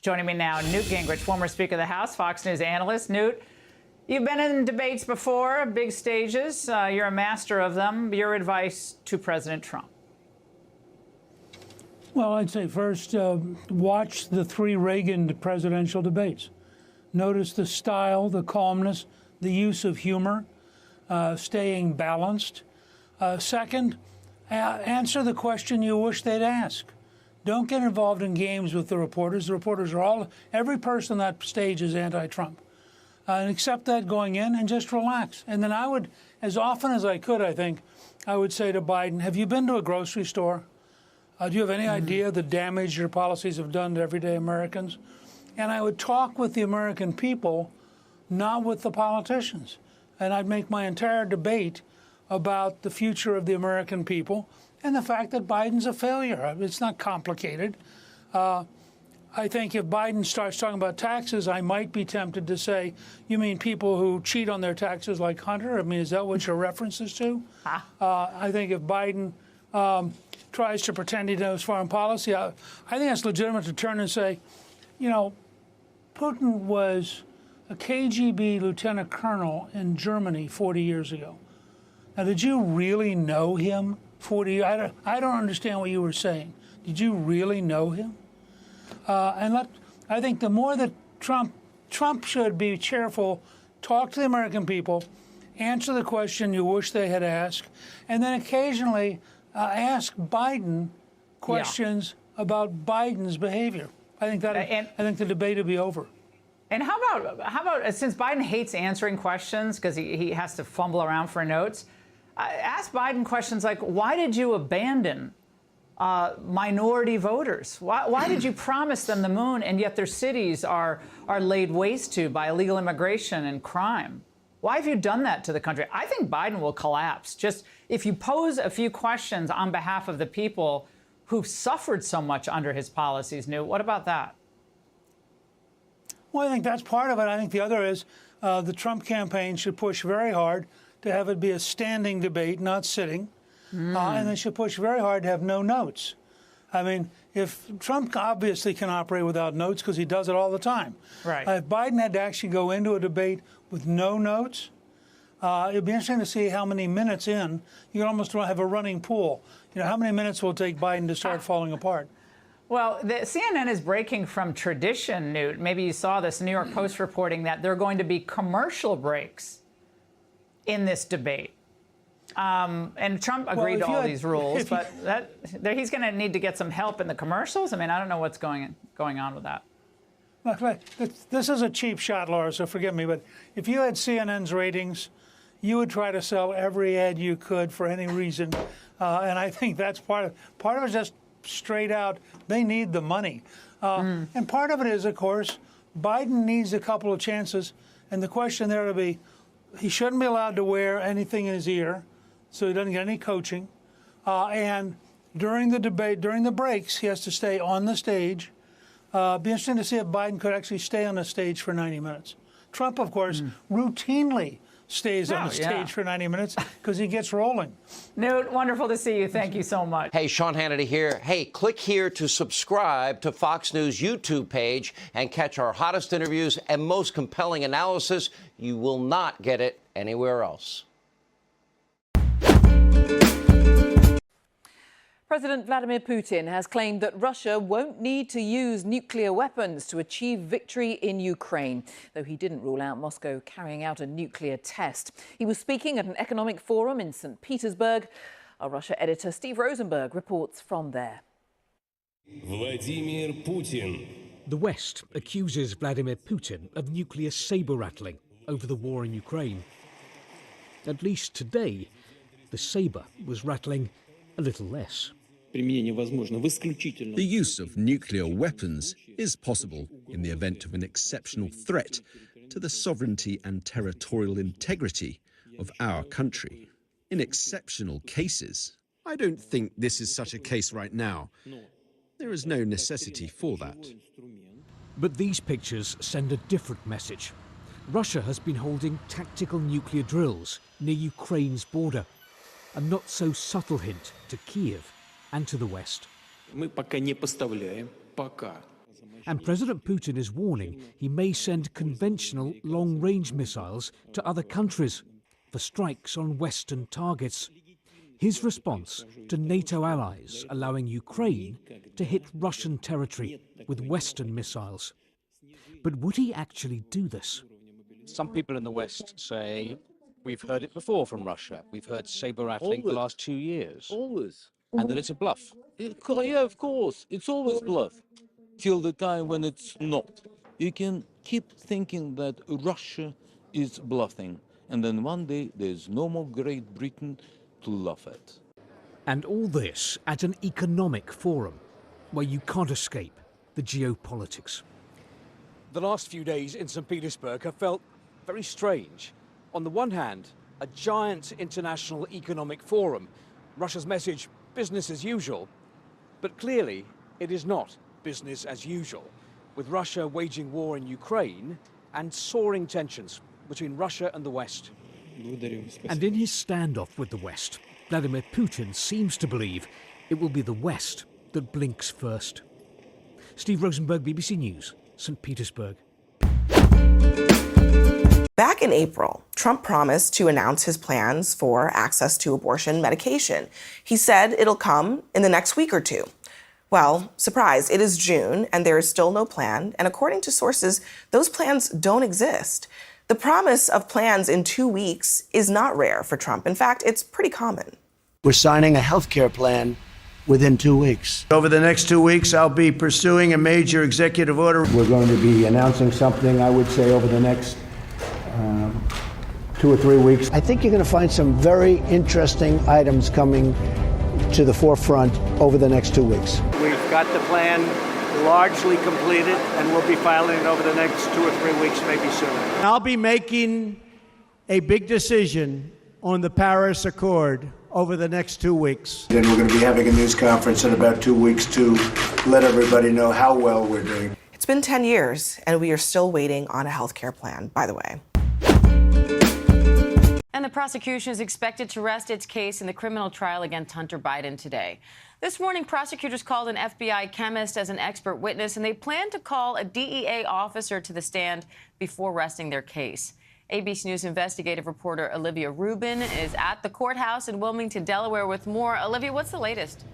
Joining me now, Newt Gingrich, former Speaker of the House, Fox News analyst. Newt, you've been in debates before, big stages. You're a master of them. Your advice to President Trump? Well, I'd say first, watch the 3 Reagan presidential debates. Notice the style, the calmness, the use of humor, staying balanced. Second, answer the question you wish they'd ask. Don't get involved in games with the reporters. The reporters are every person on that stage is anti-Trump. And accept that going in and just relax. And then I would, as often as I could, I think, I would say to Biden, have you been to a grocery store? Do you have any idea the damage your policies have done to everyday Americans? And I would talk with the American people, not with the politicians. And I'd make my entire debate about the future of the American people and the fact that Biden's a failure. It's not complicated. I think if Biden starts talking about taxes, I might be tempted to say, you mean people who cheat on their taxes like Hunter? I mean, is that what your reference is to? I think if Biden tries to pretend he knows foreign policy, I think it's legitimate to turn and say, you know, Putin was a KGB lieutenant colonel in Germany 40 years ago. Now, did you really know him 40 years? I don't understand what you were saying. Did you really know him? I think the more that Trump should be cheerful, talk to the American people, answer the question you wish they had asked, and then occasionally ask Biden questions about Biden's behavior. I think the debate will be over. And how about since Biden hates answering questions because he has to fumble around for notes, ask Biden questions like, why did you abandon minority voters? Why did you promise them the moon and yet their cities are laid waste to by illegal immigration and crime? Why have you done that to the country? I think Biden will collapse. Just if you pose a few questions on behalf of the people who've suffered so much under his policies, Newt, what about that? Well, I think that's part of it. I think the other is the Trump campaign should push very hard to have it be a standing debate, not sitting. And they should push very hard to have no notes. I mean, if Trump obviously can operate without notes because he does it all the time. Right. If Biden had to actually go into a debate with no notes, it'd be interesting to see how many minutes in. You can almost have a running pool. You know, how many minutes will it take Biden to start falling apart? Well, the CNN is breaking from tradition, Newt. Maybe you saw this, New York Post reporting that there are going to be commercial breaks in this debate. And Trump agreed to all these rules, but he's going to need to get some help in the commercials. I mean, I don't know what's going on with that. Look, this is a cheap shot, Laura, so forgive me, but if you had CNN's ratings, you would try to sell every ad you could for any reason. And I think that's part of it is just straight out, they need the money. And part of it is, of course, Biden needs a couple of chances. And the question there will be, he shouldn't be allowed to wear anything in his ear, so he doesn't get any coaching. And during the debate, during the breaks, he has to stay on the stage. Be interesting to see if Biden could actually stay on the stage for 90 minutes. Trump, of course, routinely stays on the stage for 90 minutes because he gets rolling. Newt, wonderful to see you. Thank you so much. Hey, Sean Hannity here. Hey, click here to subscribe to Fox News YouTube page and catch our hottest interviews and most compelling analysis. You will not get it anywhere else. President Vladimir Putin has claimed that Russia won't need to use nuclear weapons to achieve victory in Ukraine, though he didn't rule out Moscow carrying out a nuclear test. He was speaking at an economic forum in St. Petersburg. Our Russia editor Steve Rosenberg reports from there. Vladimir Putin. The West accuses Vladimir Putin of nuclear saber-rattling over the war in Ukraine. At least today, the saber was rattling a little less. The use of nuclear weapons is possible in the event of an exceptional threat to the sovereignty and territorial integrity of our country. In exceptional cases, I don't think this is such a case right now. There is no necessity for that. But these pictures send a different message. Russia has been holding tactical nuclear drills near Ukraine's border, a not-so-subtle hint to Kiev and to the West. And President Putin is warning he may send conventional long-range missiles to other countries for strikes on Western targets. His response to NATO allies allowing Ukraine to hit Russian territory with Western missiles. But would he actually do this? Some people in the West say, we've heard it before from Russia. We've heard saber rattling for the last 2 years. Always. And that it's a bluff. Yeah, of course. It's always bluff. Till the time when it's not. You can keep thinking that Russia is bluffing. And then one day there's no more Great Britain to laugh at. And all this at an economic forum where you can't escape the geopolitics. The last few days in St. Petersburg have felt very strange. On the one hand, a giant international economic forum. Russia's message, business as usual. But clearly, it is not business as usual, with Russia waging war in Ukraine and soaring tensions between Russia and the West. And in his standoff with the West, Vladimir Putin seems to believe it will be the West that blinks first. Steve Rosenberg, BBC News, St. Petersburg. Back in April, Trump promised to announce his plans for access to abortion medication. He said it'll come in the next week or two. Well, surprise, it is June and there is still no plan. And according to sources, those plans don't exist. The promise of plans in 2 weeks is not rare for Trump. In fact, it's pretty common. We're signing a health care plan within 2 weeks. Over the next 2 weeks, I'll be pursuing a major executive order. We're going to be announcing something, I would say, over the next 2 or 3 weeks. I think you're going to find some very interesting items coming to the forefront over the next 2 weeks. We've got the plan largely completed, and we'll be filing it over the next 2 or 3 weeks, maybe sooner. I'll be making a big decision on the Paris Accord over the next 2 weeks. Then we're going to be having a news conference in about 2 weeks to let everybody know how well we're doing. It's been 10 years, and we are still waiting on a health care plan, by the way. And the prosecution is expected to rest its case in the criminal trial against Hunter Biden today. This morning, prosecutors called an FBI chemist as an expert witness, and they plan to call a DEA officer to the stand before resting their case. ABC News investigative reporter Olivia Rubin is at the courthouse in Wilmington, Delaware, with more. Olivia, what's the latest?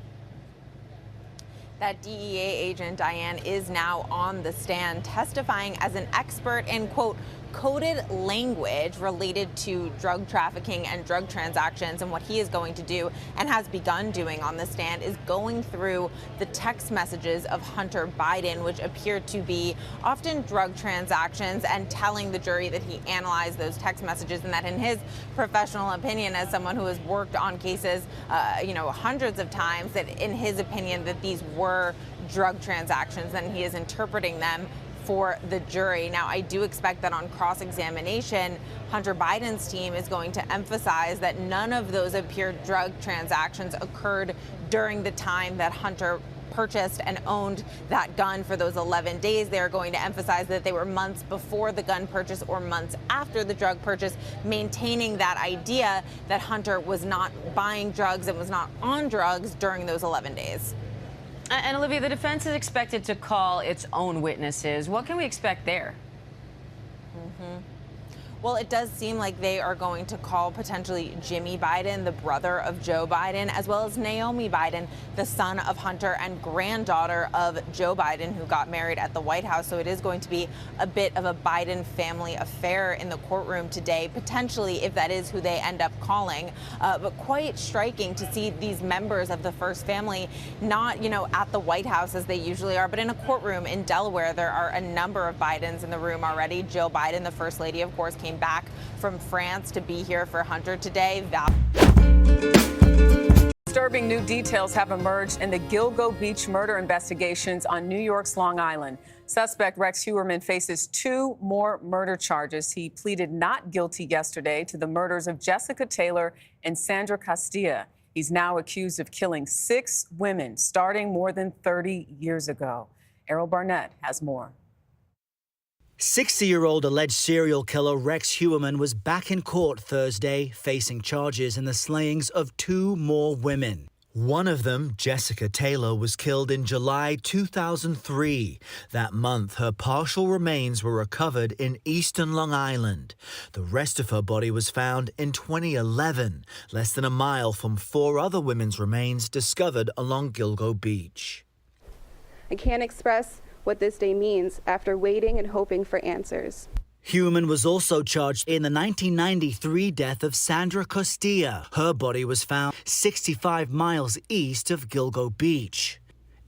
That DEA agent, Diane, is now on the stand testifying as an expert in, quote, coded language related to drug trafficking and drug transactions. And what he is going to do and has begun doing on the stand is going through the text messages of Hunter Biden, which appear to be often drug transactions, and telling the jury that he analyzed those text messages and that, in his professional opinion, as someone who has worked on cases, hundreds of times, that in his opinion that these were drug transactions, and he is interpreting them for the jury. Now, I do expect that on cross-examination, Hunter Biden's team is going to emphasize that none of those appeared drug transactions occurred during the time that Hunter purchased and owned that gun for those 11 days. They're going to emphasize that they were months before the gun purchase or months after the drug purchase, maintaining that idea that Hunter was not buying drugs and was not on drugs during those 11 days. And Olivia, the defense is expected to call its own witnesses. What can we expect there? Well, it does seem like they are going to call potentially Jimmy Biden, the brother of Joe Biden, as well as Naomi Biden, the son of Hunter and granddaughter of Joe Biden, who got married at the White House. So it is going to be a bit of a Biden family affair in the courtroom today, potentially, if that is who they end up calling. But quite striking to see these members of the first family not, at the White House as they usually are, but in a courtroom in Delaware. There are a number of Bidens in the room already. Jill Biden, the first lady, of course, came back from France to be here for Hunter today. Disturbing new details have emerged in the Gilgo Beach murder investigations on New York's Long Island. Suspect Rex Heuermann faces 2 more murder charges. He pleaded not guilty yesterday to the murders of Jessica Taylor and Sandra Castilla. He's now accused of killing 6 women starting more than 30 years ago. Errol Barnett has more. 60-year-old alleged serial killer Rex Heuermann was back in court Thursday, facing charges in the slayings of 2 more women. One of them, Jessica Taylor, was killed in July 2003. That month, her partial remains were recovered in eastern Long Island. The rest of her body was found in 2011, less than a mile from 4 other women's remains discovered along Gilgo Beach. I can't express what this day means after waiting and hoping for answers. Heumann was also charged in the 1993 death of Sandra Costilla. Her body was found 65 miles east of Gilgo Beach.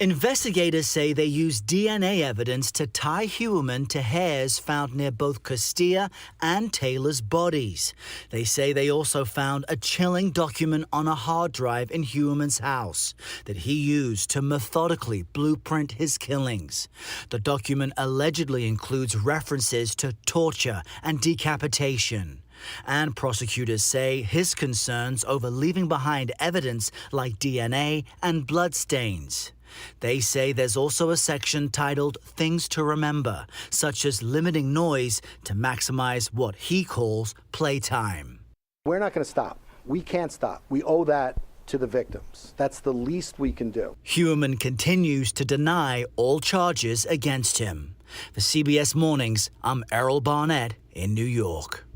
Investigators say they used DNA evidence to tie Heumann to hairs found near both Costilla and Taylor's bodies. They say they also found a chilling document on a hard drive in Heuman's house that he used to methodically blueprint his killings. The document allegedly includes references to torture and decapitation. And prosecutors say his concerns over leaving behind evidence like DNA and bloodstains. They say there's also a section titled Things to Remember, such as limiting noise to maximize what he calls playtime. We're not going to stop. We can't stop. We owe that to the victims. That's the least we can do. Heumann continues to deny all charges against him. For CBS Mornings, I'm Errol Barnett in New York.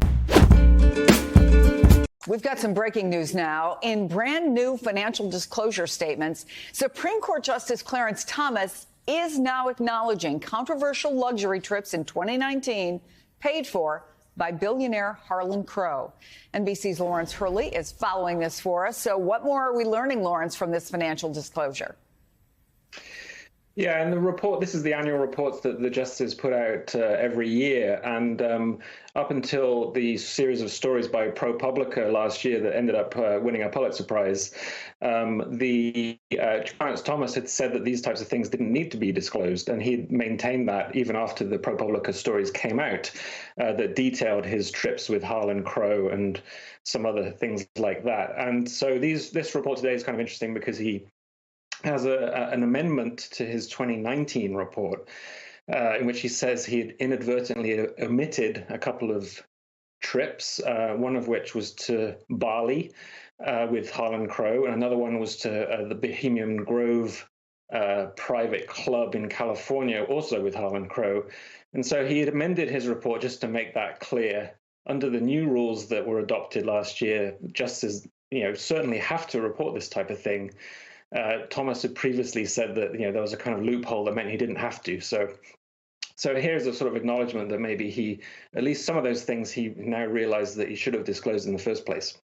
We've got some breaking news now. In brand new financial disclosure statements, Supreme Court Justice ClarenceThomas is now acknowledging controversial luxury trips in 2019 paid for by billionaire HarlanCrow. NBC's Lawrence Hurley is following this for us. So what more are we learning, Lawrence, from this financial disclosure? Yeah, and the report, this is the annual reports that the justices put out every year. And up until the series of stories by ProPublica last year that ended up winning a Pulitzer Prize, ClarenceThomas had said that these types of things didn't need to be disclosed. And he maintained that even after the ProPublica stories came out that detailed his trips with HarlanCrow and some other things like that. And so this report today is kind of interesting because he has an amendment to his 2019 report in which he says he had inadvertently omitted a couple of trips, one of which was to Bali with HarlanCrow, and another one was to the Bohemian Grove private club in California, also with HarlanCrow. And so he had amended his report just to make that clear. Under the new rules that were adopted last year, justices, certainly have to report this type of thing. Thomas had previously said that there was a kind of loophole that meant he didn't have to. So here's a sort of acknowledgement that maybe at least some of those things he now realized that he should have disclosed in the first place.